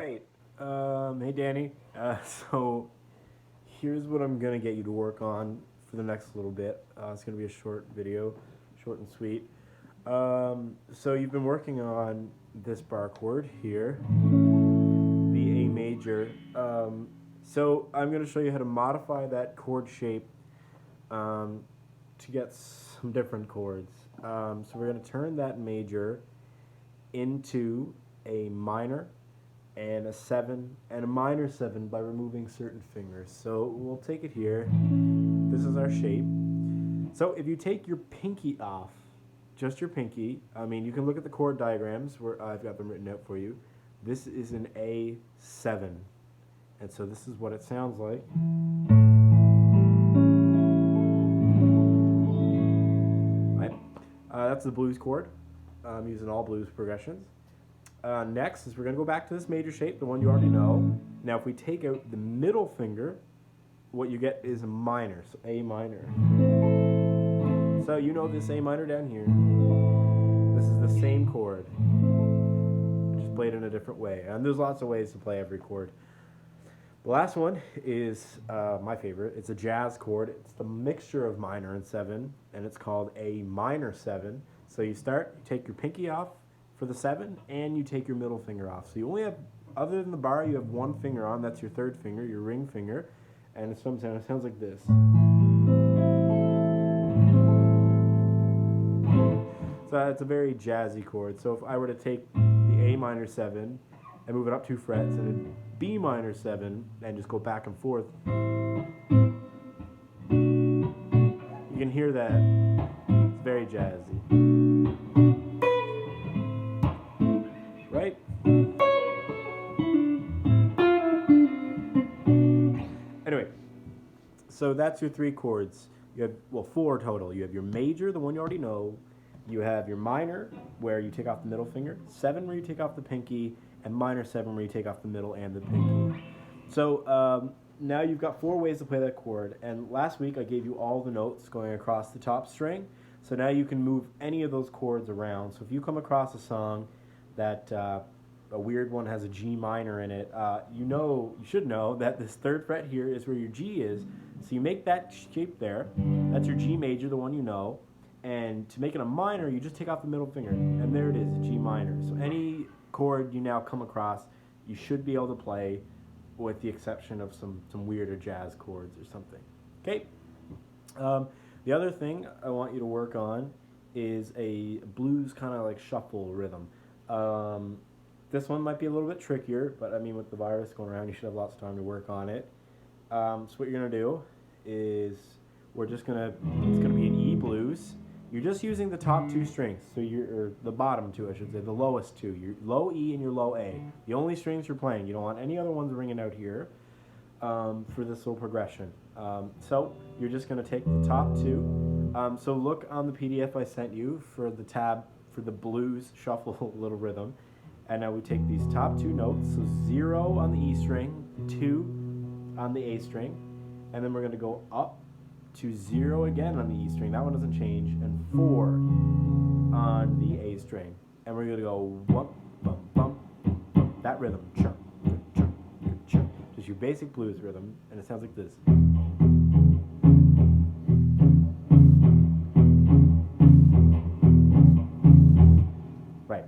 right. Hey Danny. So here's what I'm gonna get you to work on for the next little bit. It's gonna be a short video, short and sweet. So you've been working on this bar chord here, the A major. So I'm gonna show you how to modify that chord shape to get some different chords. So we're gonna turn that major into a minor and a 7 and a minor 7 by removing certain fingers. So we'll take it here. This is our shape. So if you take your pinky off, just your pinky, I mean, you can look at the chord diagrams where I've got them written out for you. This is an A7. And so this is what it sounds like. Right? That's the blues chord. I'm using all blues progressions. Next is we're going to go back to this major shape, the one you already know. Now if we take out the middle finger, what you get is a minor, so A minor. So you know this A minor down here. This is the same chord, just played in a different way. And there's lots of ways to play every chord. The last one is my favorite. It's a jazz chord. It's the mixture of minor and 7, and it's called A minor 7. So you start, you take your pinky off for the 7, and you take your middle finger off. So you only have, other than the bar, you have one finger on. That's your third finger, your ring finger. And it sounds like this. So it's a very jazzy chord. So if I were to take the A minor 7 and move it up 2 frets, and then B minor 7, and just go back and forth, you can hear that. It's very jazzy. Right? Anyway, so that's your 3 chords. You have, well, 4 total. You have your major, the one you already know. You have your minor, where you take off the middle finger. 7, where you take off the pinky. And minor 7, where you take off the middle and the pinky. So now you've got 4 ways to play that chord. And last week I gave you all the notes going across the top string. So now you can move any of those chords around. So if you come across a song that a weird one has a G minor in it, you should know that this 3rd fret here is where your G is. So you make that shape there. That's your G major, the one you know. And to make it a minor, you just take off the middle finger. And there it is, a G minor. So any chord you now come across, you should be able to play, with the exception of some weirder jazz chords or something. Okay. The other thing I want you to work on is a blues kind of like shuffle rhythm. This one might be a little bit trickier, but I mean, with the virus going around, you should have lots of time to work on it. So what you're gonna do is it's gonna be an E blues. You're just using the top 2 strings, so or the bottom 2, I should say, the lowest 2, your low E and your low A. The only strings you're playing. You don't want any other ones ringing out here for this little progression. So you're just going to take the top 2. So look on the PDF I sent you for the tab for the blues shuffle little rhythm. And now we take these top 2 notes, so 0 on the E string, 2 on the A string, and then we're going to go up to 0 again on the E string, that one doesn't change, and 4 on the A string. And we're going to go whoop, bum, bum, bum, that rhythm, chunk, chunk, chunk, just your basic blues rhythm, and it sounds like this. Right.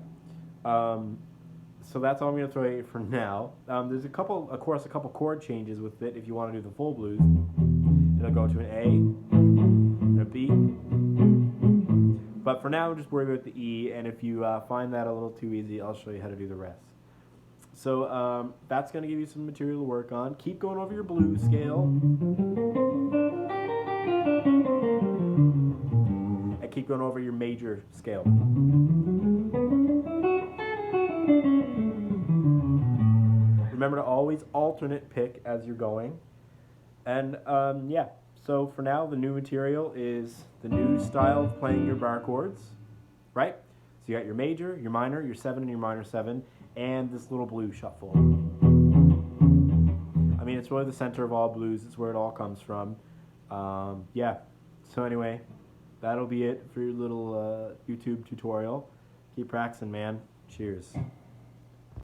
So that's all I'm going to throw at you for now. There's of course, a couple chord changes with it if you want to do the full blues. It'll go to an A and a B. But for now, just worry about the E, and if you find that a little too easy, I'll show you how to do the rest. So that's going to give you some material to work on. Keep going over your blues scale. And keep going over your major scale. Remember to always alternate pick as you're going. And yeah, so for now, the new material is the new style of playing your bar chords, right? So you got your major, your minor, your 7 and your minor 7, and this little blues shuffle. I mean, it's really the center of all blues. It's where it all comes from. Yeah, so anyway, that'll be it for your little YouTube tutorial. Keep practicing, man. Cheers.